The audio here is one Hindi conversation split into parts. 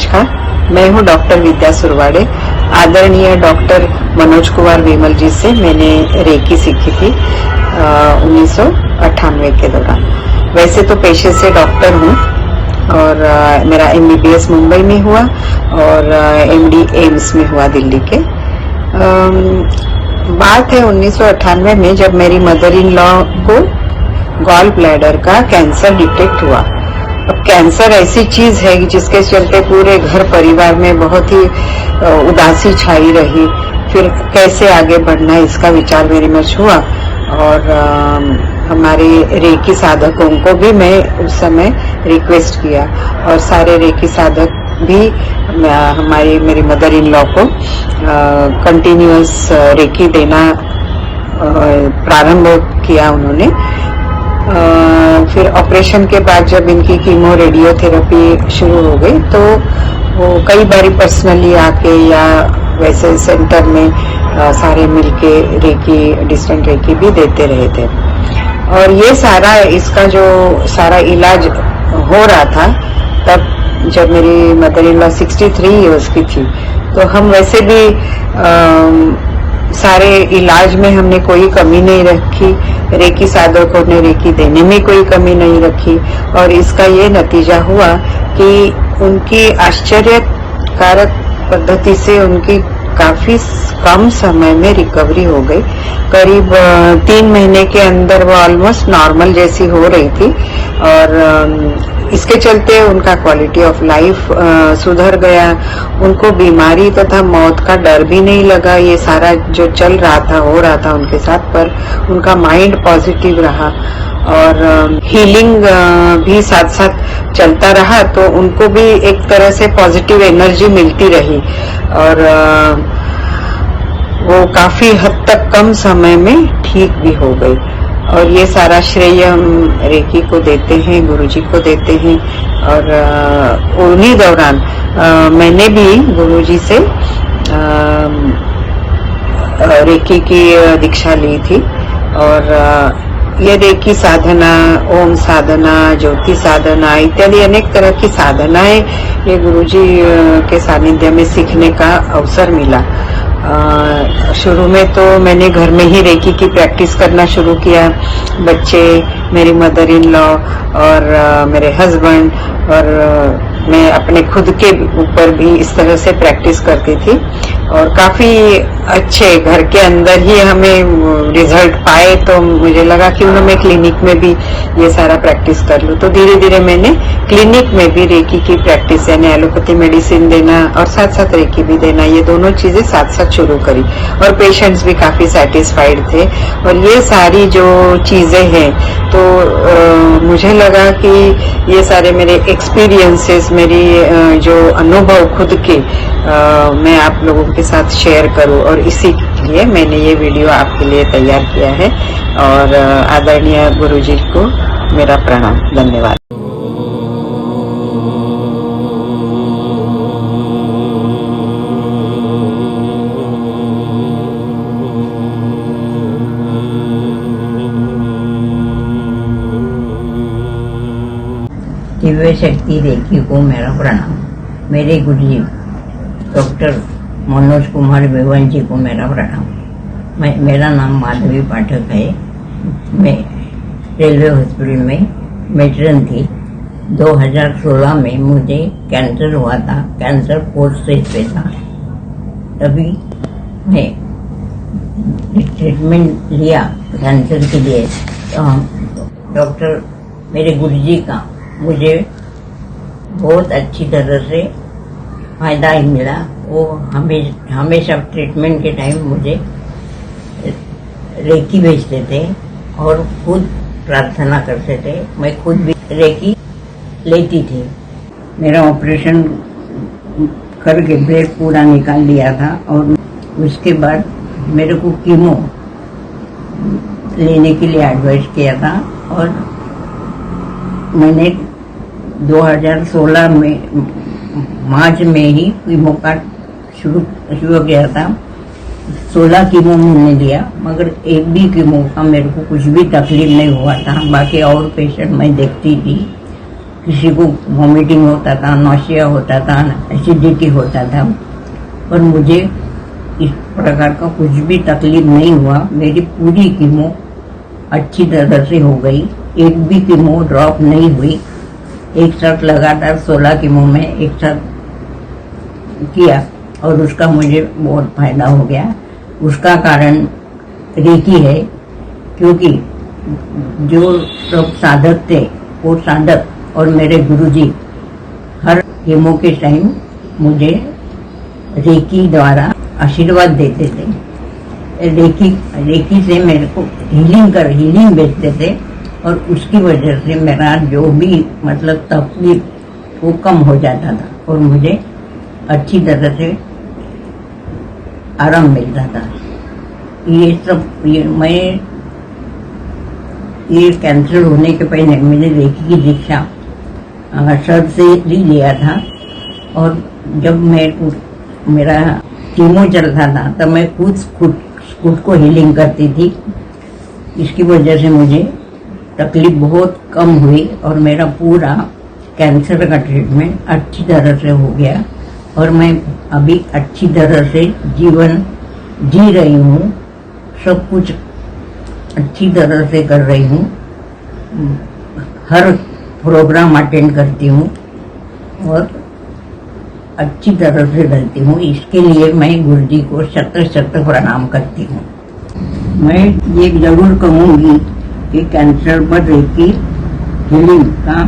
नमस्कार, मैं हूं डॉक्टर विद्या सुरवाड़े। आदरणीय डॉक्टर मनोज कुमार विमल जी से मैंने रेकी सीखी थी 1998 के दौरान। वैसे तो पेशे से डॉक्टर हूं और मेरा MBBS मुंबई में हुआ और MD एम्स में हुआ दिल्ली के। बात है 1998 में, जब मेरी मदर इन लॉ को गॉल ब्लैडर का कैंसर डिटेक्ट हुआ। अब कैंसर ऐसी चीज है जिसके चलते पूरे घर परिवार में बहुत ही उदासी छाई रही। फिर कैसे आगे बढ़ना है इसका विचार मेरे में हुआ और हमारे रेकी साधकों को भी मैं उस समय रिक्वेस्ट किया और सारे रेकी साधक भी मेरी मदर इन लॉ को कंटिन्यूअस रेकी देना प्रारंभ किया उन्होंने। फिर ऑपरेशन के बाद जब इनकी कीमो रेडियोथेरेपी शुरू हो गई तो वो कई बार पर्सनली आके या वैसे सेंटर में सारे मिलके रेकी डिस्टेंट रेकी भी देते रहे थे। और ये सारा इसका जो सारा इलाज हो रहा था तब जब मेरी मदर इन लॉ 63 इयर्स की थी, तो हम वैसे भी सारे इलाज में हमने कोई कमी नहीं रखी। रेकी साधकों ने रेकी देने में कोई कमी नहीं रखी और इसका ये नतीजा हुआ कि उनकी आश्चर्यकारक पद्धति से उनकी काफी कम समय में रिकवरी हो गई। करीब 3 महीने के अंदर वो ऑलमोस्ट नॉर्मल जैसी हो रही थी और इसके चलते उनका क्वालिटी ऑफ लाइफ सुधर गया। उनको बीमारी तथा मौत का डर भी नहीं लगा। ये सारा जो चल रहा था हो रहा था उनके साथ, पर उनका माइंड पॉजिटिव रहा और हीलिंग भी साथ साथ चलता रहा, तो उनको भी एक तरह से पॉजिटिव एनर्जी मिलती रही और वो काफी हद तक कम समय में ठीक भी हो गई। और ये सारा श्रेय हम रेकी को देते हैं, गुरुजी को देते हैं। और उन्हीं दौरान मैंने भी गुरुजी से रेकी की दीक्षा ली थी और ये रेकी साधना, ओम साधना, ज्योति साधना इत्यादि अनेक तरह की साधनाएं ये गुरुजी के सानिध्य में सीखने का अवसर मिला। शुरू में तो मैंने घर में ही रेकी की प्रैक्टिस करना शुरू किया। बच्चे, मेरी मदर इन लॉ और मेरे हस्बैंड और मैं अपने खुद के ऊपर भी इस तरह से प्रैक्टिस करती थी और काफी अच्छे घर के अंदर ही हमें रिजल्ट पाए। तो मुझे लगा कि मैं क्लिनिक में भी ये सारा प्रैक्टिस कर लूं। तो धीरे धीरे मैंने क्लिनिक में भी रेकी की प्रैक्टिस यानी एलोपैथी मेडिसिन देना और साथ साथ रेकी भी देना, ये दोनों चीजें साथ साथ शुरू करी और पेशेंट्स भी काफी सेटिस्फाइड थे। और ये सारी जो चीजें हैं तो मुझे लगा कि ये सारे मेरे एक्सपीरियंसेस, मेरी जो अनुभव खुद के मैं आप लोगों के साथ शेयर करूं और इसी लिए मैंने ये वीडियो आपके लिए तैयार किया है। और आदरणीय गुरुजी को मेरा प्रणाम, धन्यवाद। दिव्य शक्ति रेकी को मेरा प्रणाम। मेरे गुरुजी डॉक्टर मनोज कुमार विमल जी को मेरा प्रणाम। मेरा नाम माधवी पाठक है। मैं रेलवे हॉस्पिटल में मेट्रन थी। 2016 में मुझे कैंसर हुआ था। कैंसर 4th स्टेज पे था। तभी मैं ट्रीटमेंट लिया कैंसर के लिए। डॉक्टर मेरे गुरुजी का मुझे बहुत अच्छी तरह से फायदा ही मिला। वो हमेशा ट्रीटमेंट के टाइम मुझे रेकी भेजते थे और खुद प्रार्थना करते थे। मैं खुद भी रेकी लेती थी। मेरा ऑपरेशन करके ब्लड पूरा निकाल लिया था और उसके बाद मेरे को कीमो लेने के लिए एडवाइस किया था और मैंने 2016 में मार्च में ही कीमो का शुरू किया था। 16 कीमो मैंने लिया, मगर एक भी कीमो का मेरे को कुछ भी तकलीफ नहीं हुआ था। बाकी और पेशेंट मैं देखती थी किसी को वॉमिटिंग होता था, नौशिया होता था, एसिडिटी होता था, पर मुझे इस प्रकार का कुछ भी तकलीफ नहीं हुआ। मेरी पूरी कीमो अच्छी तरह से हो गई, एक भी कीमो ड्रॉप नहीं हुई। एक साथ लगातार 16 कीमो में एक साथ किया और उसका मुझे बहुत फायदा हो गया। उसका कारण रेकी है, क्योंकि जो सब साधक थे वो साधक और मेरे गुरुजी हर कीमो के टाइम मुझे रेकी द्वारा आशीर्वाद देते थे। रेकी से मेरे को हीलिंग भेजते थे और उसकी वजह से मेरा जो भी मतलब तकलीफ वो कम हो जाता था और मुझे अच्छी तरह से आराम मिलता था। ये कैंसर होने के पहले मैंने रेकी की दीक्षा सर से भी लिया था और जब मेरा कीमो चलता था तब मैं खुद को हीलिंग करती थी। इसकी वजह से मुझे तकलीफ बहुत कम हुई और मेरा पूरा कैंसर का ट्रीटमेंट अच्छी तरह से हो गया और मैं अभी अच्छी तरह से जीवन जी रही हूँ। सब कुछ अच्छी तरह से कर रही हूँ, हर प्रोग्राम अटेंड करती हूँ और अच्छी तरह से रहती हूँ। इसके लिए मैं गुरुजी को शत प्रणाम करती हूँ। मैं ये जरूर कहूँगी कि कैंसर पर रेकी हीलिंग का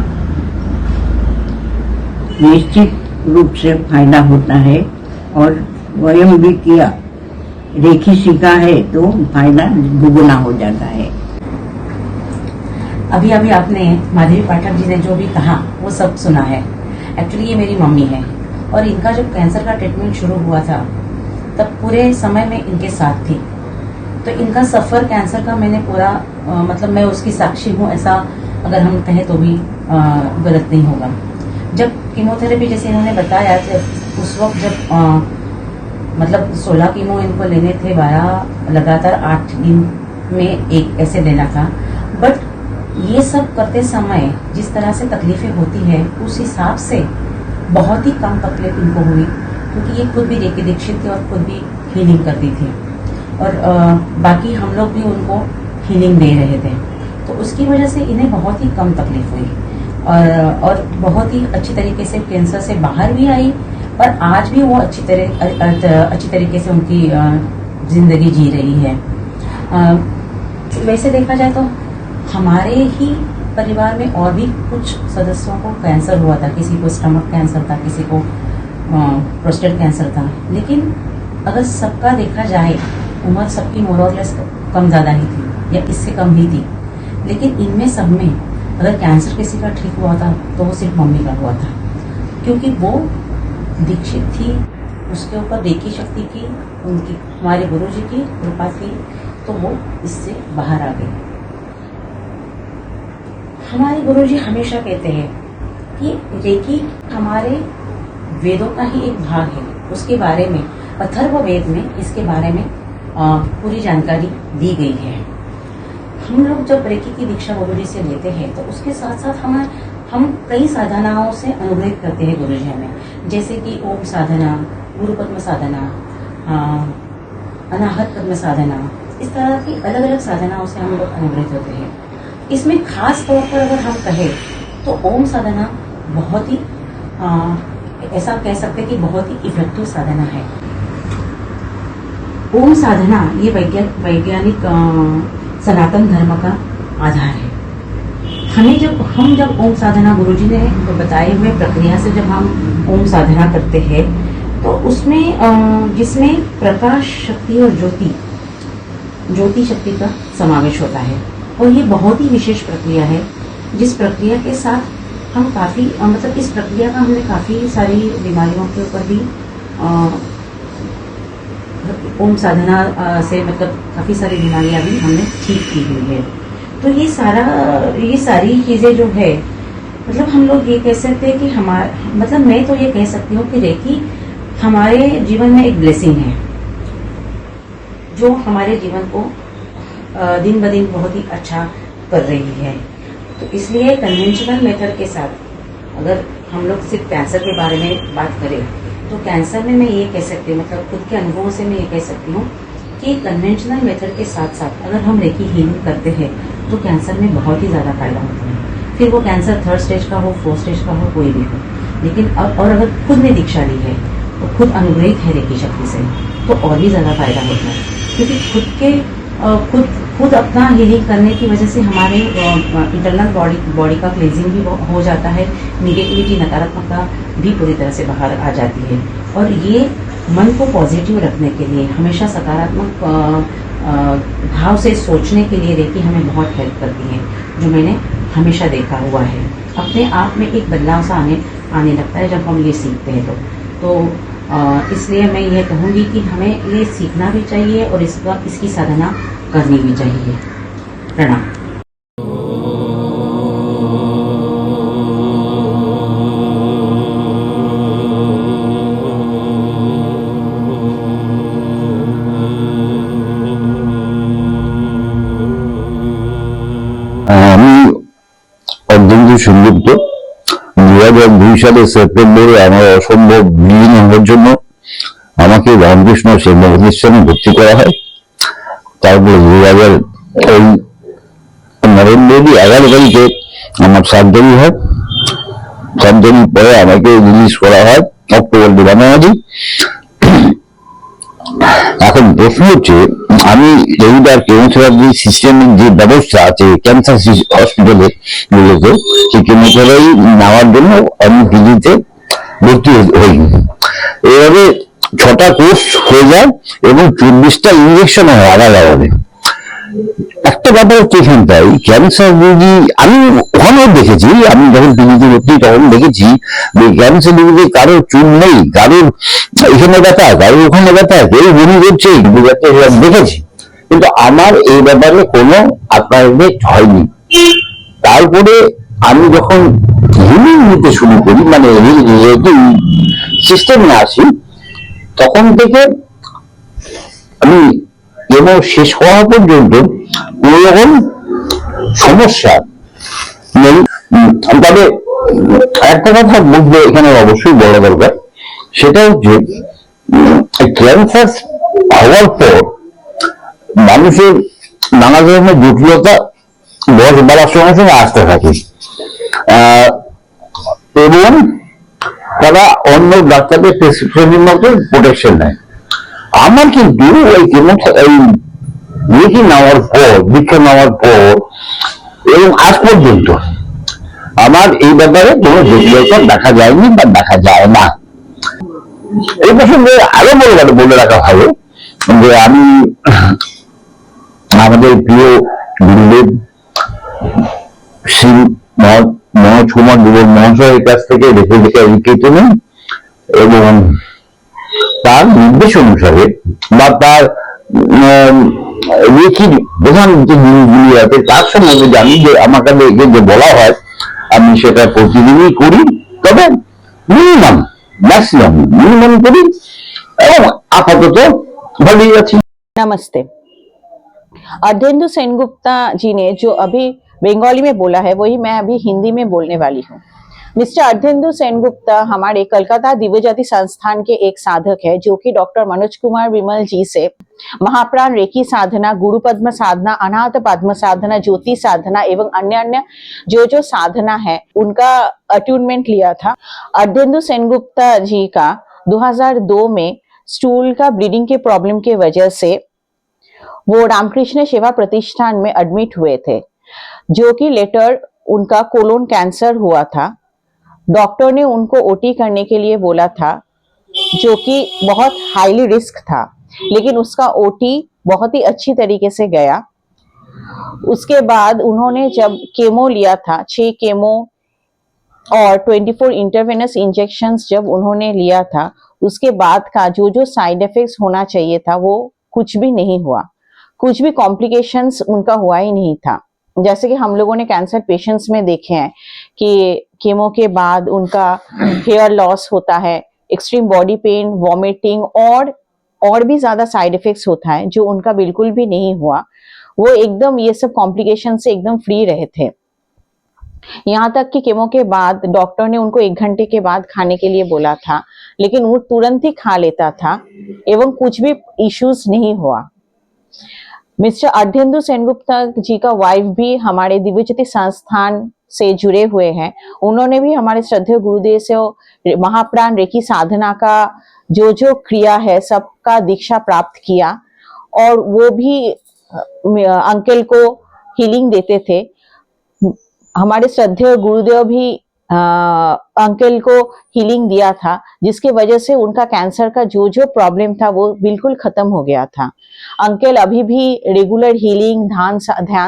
निश्चित रूप से फायदा होता है और स्वयं भी किया, रेकी सीखा है तो फायदा दुगुना हो जाता है। अभी आपने माधवी पाठक जी ने जो भी कहा वो सब सुना है। एक्चुअली ये मेरी मम्मी है और इनका जब कैंसर का ट्रीटमेंट शुरू हुआ था तब पूरे समय में इनके साथ थी। तो इनका सफर कैंसर का मैंने पूरा मतलब मैं उसकी साक्षी हूँ, ऐसा अगर हम कहें तो भी गलत नहीं होगा। जब कीमोथेरेपी जैसे इन्होंने बताया उस वक्त जब मतलब 16 कीमो इनको लेने थे, 12 लगातार 8 दिन में एक ऐसे लेना था। बट ये सब करते समय जिस तरह से तकलीफें होती है उस हिसाब से बहुत ही कम तकलीफ इनको हुई, क्योंकि ये खुद भी रेकी दीक्षित थी और खुद भी हीलिंग करती थी और बाकी हम लोग भी उनको हीलिंग दे रहे थे। तो उसकी वजह से इन्हें बहुत ही कम तकलीफ हुई और बहुत ही अच्छी तरीके से कैंसर से बाहर भी आई और आज भी वो अच्छी तरीके से उनकी जिंदगी जी रही है। वैसे देखा जाए तो हमारे ही परिवार में और भी कुछ सदस्यों को कैंसर हुआ था, किसी को स्टमक कैंसर था, किसी को प्रोस्टेट कैंसर था। लेकिन अगर सबका देखा जाए उम्र सबकी मोर और लेस कम ज़्यादा ही थी या इससे कम ही थी। लेकिन इनमें सब में अगर कैंसर किसी का ठीक हुआ था तो वो सिर्फ मम्मी का हुआ था, क्योंकि वो दीक्षित थी, उसके ऊपर रेकी शक्ति की, उनकी हमारे गुरुजी की कृपा थी, तो वो इससे बाहर आ गई। हमारे गुरुजी हमेशा कहते हैं कि रेकी हमारे वेदों का ही एक भाग है। उसके बारे में अथर्ववेद में इसके बारे में पूरी जानकारी दी गई है। हम लोग जब रेकी की दीक्षा गुरुजी से लेते हैं तो उसके साथ साथ हम कई साधनाओं से अनुग्रहित करते हैं गुरुजी हमें, जैसे कि ओम साधना, गुरु पद्म साधना, अनाहत पद्म साधना, इस तरह की अलग अलग साधनाओं से हम लोग अनुग्रहित होते हैं। इसमें खास तौर पर अगर हम कहें तो ओम साधना बहुत ही ऐसा कह सकते हैं कि बहुत ही इफेक्टिव साधना है। ओम साधना ये वैज्ञानिक सनातन धर्म का आधार है। हम जब ओम साधना गुरुजी ने बताए हुए प्रक्रिया से जब हम ओम साधना करते हैं तो उसमें जिसमें प्रकाश शक्ति और ज्योति शक्ति का समावेश होता है और ये बहुत ही विशेष प्रक्रिया है, जिस प्रक्रिया के साथ हम काफी मतलब इस प्रक्रिया का हमने काफी सारी बीमारियों के ऊपर भी ओम साधना से मतलब काफी सारी बीमारियां भी हमने ठीक की हुई है। तो ये सारी चीजें जो है मतलब हम लोग ये कह सकते हैं कि मतलब मैं तो ये कह सकती हूँ कि रेकी हमारे जीवन में एक ब्लेसिंग है जो हमारे जीवन को दिन ब दिन बहुत ही अच्छा कर रही है। तो इसलिए कन्वेंशनल मेथड के साथ अगर हम लोग सिर्फ कैंसर के बारे में बात करें तो कैंसर में मैं ये कह सकती हूँ, मतलब खुद के अनुभवों से मैं ये कह सकती हूँ कि कन्वेंशनल मेथड के साथ साथ अगर हम रेकी हीलिंग करते हैं तो कैंसर में बहुत ही ज्यादा फायदा होता है। फिर वो कैंसर 3rd स्टेज का हो, 4th स्टेज का हो, कोई भी हो। लेकिन अब और अगर खुद ने दीक्षा ली है तो खुद अनुग्रहित है रेकी शक्ति से तो और भी ज्यादा फायदा होता है, क्योंकि खुद अपना हीलिंग करने की वजह से हमारे इंटरनल बॉडी का क्लींजिंग भी हो जाता है, निगेटिविटी नकारात्मकता भी पूरी तरह से बाहर आ जाती है। और ये मन को पॉजिटिव रखने के लिए, हमेशा सकारात्मक भाव से सोचने के लिए रेकी हमें बहुत हेल्प करती है, जो मैंने हमेशा देखा हुआ है। अपने आप में एक बदलाव सा आने लगता है जब हम ये सीखते हैं तो इसलिए मैं ये कहूँगी कि हमें ये सीखना भी चाहिए और इसकी साधना करनी भी चाहिए। प्रणाम। আমি অর্ধেন্দু সেনগুপ্ত। 2002 সালে সেপ্টেম্বরে আমার অসম্ভব ব্লিডিং হওয়ার জন্য আমাকে রামকৃষ্ণ সেবা প্রতিষ্ঠানে ভর্তি করা হয়। তারপরে 11 তারিখে আমার সার্জারি হয়। সার্জারির পরে আমাকে রিলিজ করা হয় অক্টোবর 92। এখন প্রশ্ন হচ্ছে, আমি রেগুলার কেমোথেরাপি সিস্টেমের যে ব্যবস্থা আছে ক্যান্সার হসপিটালে গুলোতে, সেই কেমোথেরাপি নেওয়ার জন্য আমি পিজিতে ভর্তি হই। এভাবে 6টা কোর্স হয়ে যায় এবং 24টা ইঞ্জেকশন হয় আলাদাভাবে। একটা ব্যাপার হচ্ছে এখানটাই, ক্যান্সার রোগী আমি ওখানেও দেখেছি, আমি যখন পিজিতে ভর্তি তখন দেখেছি যে ক্যান্সার রোগীদের কারোর চুল নেই, কারোর এখানে ব্যথা, কারোর ওখানে ব্যথা, কেউ বমি করছে, দেখেছি। কিন্তু আমার এই ব্যাপারে কোনো আপারেট হয়নি। তারপরে আমি যখন হিলিং নিতে শুরু করি, মানে সিস্টেমে আসি, তখন থেকে আমি এবং শেষ হওয়া পর্যন্ত কোন রকম সমস্যা নেই। তবে একটা কথা বুঝবে এখানে অবশ্যই বলা দরকার, সেটা হচ্ছে ক্যান্সার হওয়ার পর মানুষের নানা ধরনের জটিলতা বয়স বাড়ার সঙ্গে সঙ্গে আসতে থাকে এবং তারা অন্য ডাক্তারদের প্রেসক্রিপশনের মতো প্রোটেকশন নেয়। আমার কিন্তু রেকি নেওয়ার পর, দীক্ষা নেওয়ার পর এবং আজ পর্যন্ত আমার এই ব্যাপারে কোনো জটিলতা দেখা যায়নি বা দেখা যায় না। এই প্রসঙ্গে আরো বলে রাখা ভালো যে আমি আমাদের প্রিয় গুরুদেব শ্রী মনোজ কুমার দেব মহাশয়ের কাছ থেকে রেখে নেই এবং তার নির্দেশ অনুসারে বা তার রেখির প্রধান যে জিনিসগুলি আছে তার সম্বন্ধে জানি, যে আমার কাছে যে বলা হয় আমি সেটা প্রতিদিনই করি। তবে মিনিমাম করি এবং আপাতত ভালোই আছি। नमस्ते। अर्धेंदु सेनगुप्ता जी ने जो अभी बंगाली में बोला है वही मैं अभी हिंदी में बोलने वाली हूँ। मिस्टर अर्धेंदु सेनगुप्ता हमारे कलकत्ता दिव्यज्योति संस्थान के एक साधक है, जो कि डॉक्टर मनोज कुमार विमल जी से महाप्राण रेकी साधना, गुरु पद्म साधना, अनाथ पद्म साधना, ज्योति साधना एवं अन्य अन्य जो साधना है उनका अट्यूनमेंट लिया था। अर्धेंदु सेनगुप्ता जी का 2002 में स्टूल का ब्लीडिंग के प्रॉब्लम के वजह से वो रामकृष्ण सेवा प्रतिष्ठान में एडमिट हुए थे, जो कि लेटर उनका कोलोन कैंसर हुआ था। डॉक्टर ने उनको ओटी करने के लिए बोला था, जो कि बहुत हाईली रिस्क था, लेकिन उसका ओटी बहुत ही अच्छी तरीके से गया। उसके बाद उन्होंने जब केमो लिया था, 6 केमो और 24 इंटरवेनस इंजेक्शंस जब उन्होंने लिया था, उसके बाद का जो साइड इफेक्ट्स होना चाहिए था वो कुछ भी नहीं हुआ, कुछ भी कॉम्प्लिकेशंस उनका हुआ ही नहीं था। जैसे कि हम लोगों ने कैंसर पेशेंट्स में देखे हैं कि केमो के बाद उनका हेयर लॉस होता है, एक्सट्रीम बॉडी पेन, वॉमिटिंग और भी ज्यादा साइड इफेक्ट्स होता है, जो उनका बिल्कुल भी नहीं हुआ। वो एकदम ये सब कॉम्प्लिकेशन से एकदम फ्री रहे थे। यहाँ तक कि कीमो के बाद डॉक्टर ने उनको 1 घंटे के बाद खाने के लिए बोला था, लेकिन वो तुरंत ही खा लेता था एवं कुछ भी इश्यूज नहीं हुआ। मिस्टर अर्धेंदु सेनगुप्ता जी का वाइफ भी हमारे दिव्यज्योति संस्थान से जुड़े हुए हैं। उन्होंने भी हमारे श्रद्धेय गुरुदेव से महाप्राण रेकी साधना का जो क्रिया है सबका दीक्षा प्राप्त किया और वो भी अंकल को हीलिंग देते थे। हमारे श्रद्धेय गुरुदेव भी अंकल को हीलिंग दिया था, जिसकी वजह से उनका कैंसर का जो प्रॉब्लम था वो बिल्कुल खत्म हो गया था। अंकल अभी भी रेगुलर हीलिंग, ध्यान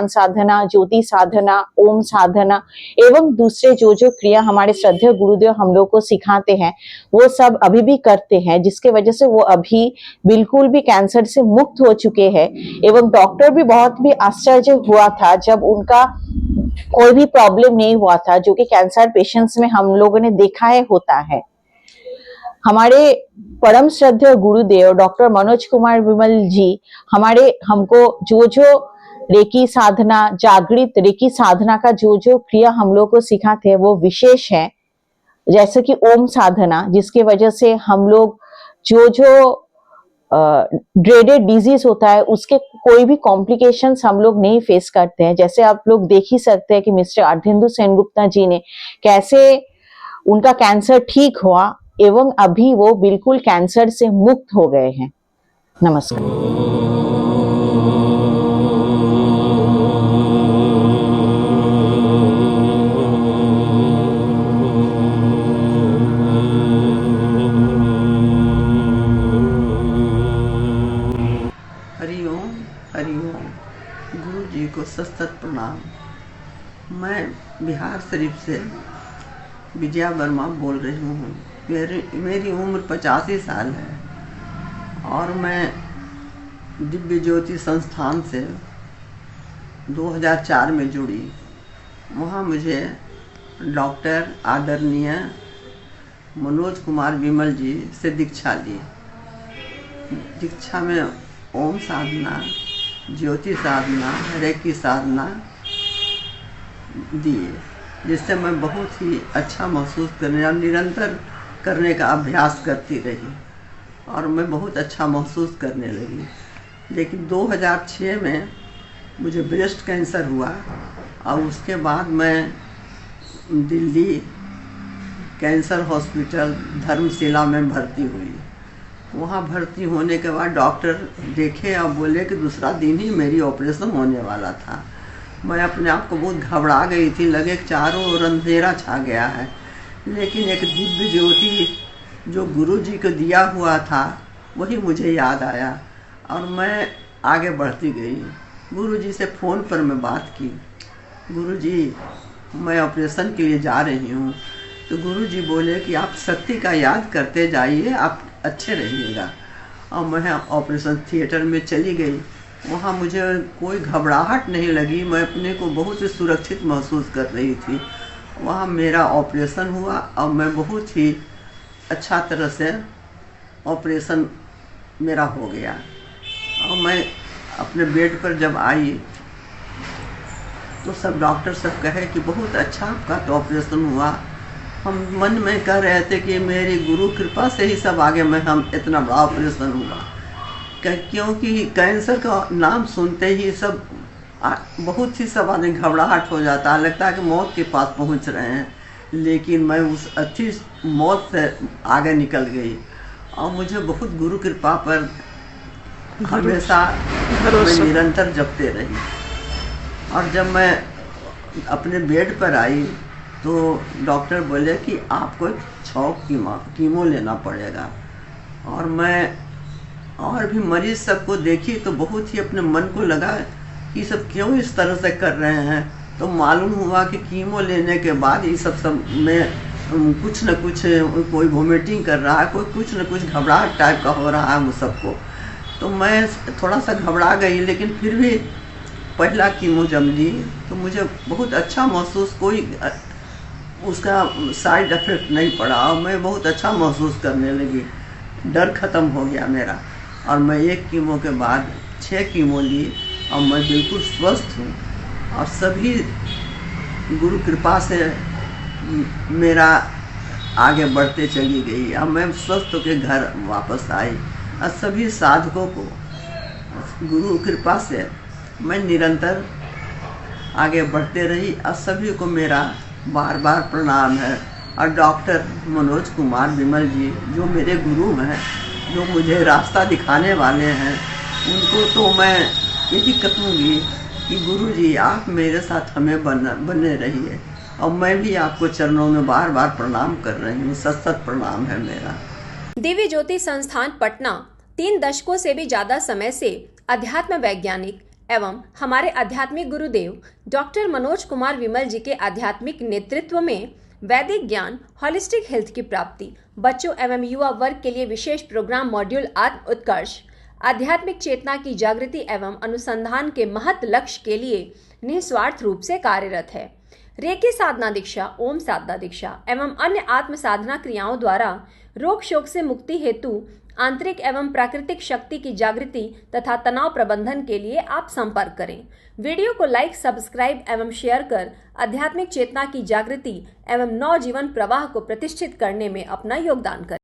साधना, ज्योति साधना, ओम साधना एवं दूसरे जो क्रिया हमारे श्रद्धेय गुरुदेव हम लोग को सिखाते हैं वो सब अभी भी करते हैं, जिसके वजह से वो अभी बिल्कुल भी कैंसर से मुक्त हो चुके हैं। एवं डॉक्टर भी बहुत भी आश्चर्य हुआ था जब उनका कोई भी प्रॉब्लम नहीं हुआ था, जो कि कैंसर पेशेंट्स में हम लोगों ने देखा है होता है। हमारे परम श्रद्धेय गुरुदेव डॉक्टर मनोज कुमार विमल जी हमको जो रेकी साधना, जागृत रेकी साधना का जो क्रिया हम लोग को सिखाते हैं वो विशेष है, जैसे कि ओम साधना, जिसके वजह से हम लोग जो ड्रेडेड डिजीज होता है उसके कोई भी कॉम्प्लिकेशंस हम लोग नहीं फेस करते हैं। जैसे आप लोग देख ही सकते हैं कि मिस्टर अर्धेंदु सेनगुप्ता जी ने कैसे उनका कैंसर ठीक हुआ एवं अभी वो बिल्कुल कैंसर से मुक्त हो गए हैं। नमस्कार। हरिओम हरिओम। गुरु जी को सतत प्रणाम। मैं बिहार शरीफ से विजया वर्मा बोल रही हूँ। मेरी उम्र 85 साल है और मैं दिव्य ज्योति संस्थान से 2004 में जुड़ी। वहाँ मुझे डॉक्टर आदरणीय मनोज कुमार विमल जी से दीक्षा ली। दीक्षा में ओम साधना, ज्योति साधना, रेकी साधना दिए, जिससे मैं बहुत ही अच्छा महसूस करने और निरंतर करने का अभ्यास करती रही और मैं बहुत अच्छा महसूस करने लगी। लेकिन 2006 में मुझे ब्रेस्ट कैंसर हुआ और उसके बाद मैं दिल्ली कैंसर हॉस्पिटल धर्मशिला में भर्ती हुई। वहाँ भर्ती होने के बाद डॉक्टर देखे और बोले कि दूसरा दिन ही मेरी ऑपरेशन होने वाला था। मैं अपने आप को बहुत घबरा गई थी, लगे कि चारों ओर अंधेरा छा गया है। लेकिन एक दिव्य ज्योति जो गुरु जी को दिया हुआ था वही मुझे याद आया और मैं आगे बढ़ती गई। गुरु जी से फ़ोन पर मैं बात की, गुरु जी मैं ऑपरेशन के लिए जा रही हूँ। तो गुरु जी बोले कि आप शक्ति का याद करते जाइए, आप अच्छे रहिएगा। और मैं ऑपरेशन थिएटर में चली गई। वहाँ मुझे कोई घबराहट नहीं लगी, मैं अपने को बहुत ही सुरक्षित महसूस कर रही थी। वहाँ मेरा ऑपरेशन हुआ और मैं बहुत ही अच्छा तरह से ऑपरेशन मेरा हो गया। और मैं अपने बेड पर जब आई तो सब डॉक्टर सब कहे कि बहुत अच्छा आपका तो ऑपरेशन हुआ। हम मन में कह रहे थे कि मेरी गुरु कृपा से ही सब आगे में हम इतना बड़ा ऑपरेशन हुआ, क्योंकि कैंसर का नाम सुनते ही सब बहुत ही सब आदमी घबराहट हो जाता है, लगता है कि मौत के पास पहुंच रहे हैं। लेकिन मैं उस अच्छी मौत से आगे निकल गई और मुझे बहुत गुरु कृपा पर हमेशा मैं निरंतर जपते रही। और जब मैं अपने बेड पर आई तो डॉक्टर बोले कि आपको 6 कीमो लेना पड़ेगा। और मैं और भी मरीज सबको देखी तो बहुत ही अपने मन को लगा कि सब क्यों इस तरह से कर रहे हैं। तो मालूम हुआ कि कीमो लेने के बाद ये सब में कुछ न कुछ, कोई वोमिटिंग कर रहा है, कोई कुछ न कुछ घबराहट टाइप का हो रहा है हम सबको। तो मैं थोड़ा सा घबरा गई, लेकिन फिर भी पहला कीमो जब ली तो मुझे बहुत अच्छा महसूस, कोई उसका साइड इफ़ेक्ट नहीं पड़ा और मैं बहुत अच्छा महसूस करने लगी। डर ख़त्म हो गया मेरा। और मैं 1 कीमो के बाद 6 कीमो ली और मैं बिल्कुल स्वस्थ हूँ। और सभी गुरु कृपा से मेरा आगे बढ़ते चली गई। अब मैं स्वस्थ होकर घर वापस आई और सभी साधकों को गुरु कृपा से मैं निरंतर आगे बढ़ते रही और सभी को मेरा बार बार प्रणाम है। और डॉक्टर मनोज कुमार विमल जी जो मेरे गुरु हैं, जो मुझे रास्ता दिखाने वाले हैं, उनको तो मैं यही कहूँगी कि गुरु जी आप मेरे साथ हमें बने रहिए। और मैं भी आपको चरणों में बार बार प्रणाम कर रही हूँ, सत सत प्रणाम है मेरा। दिव्य ज्योति संस्थान पटना 3 दशकों से भी ज्यादा समय से अध्यात्म वैज्ञानिक एवं हमारे आध्यात्मिक गुरुदेव डॉक्टर मनोज कुमार विमल जी के आध्यात्मिक नेतृत्व में वैदिक ज्ञान, हॉलिस्टिक हेल्थ की प्राप्ति, बच्चों एवं युवा वर्ग के लिए विशेष प्रोग्राम मॉड्यूल आत्म उत्कर्ष, आध्यात्मिक चेतना की जागृति एवं अनुसंधान के महत् लक्ष्य के लिए निस्वार्थ रूप से कार्यरत है। रेकी साधना दीक्षा, ओम साधना दीक्षा एवं अन्य आत्म साधना क्रियाओं द्वारा रोग शोक से मुक्ति हेतु आंतरिक एवं प्राकृतिक शक्ति की जागृति तथा तनाव प्रबंधन के लिए आप संपर्क करें। वीडियो को लाइक, सब्सक्राइब एवं शेयर कर आध्यात्मिक चेतना की जागृति एवं नव जीवन प्रवाह को प्रतिष्ठित करने में अपना योगदान करें।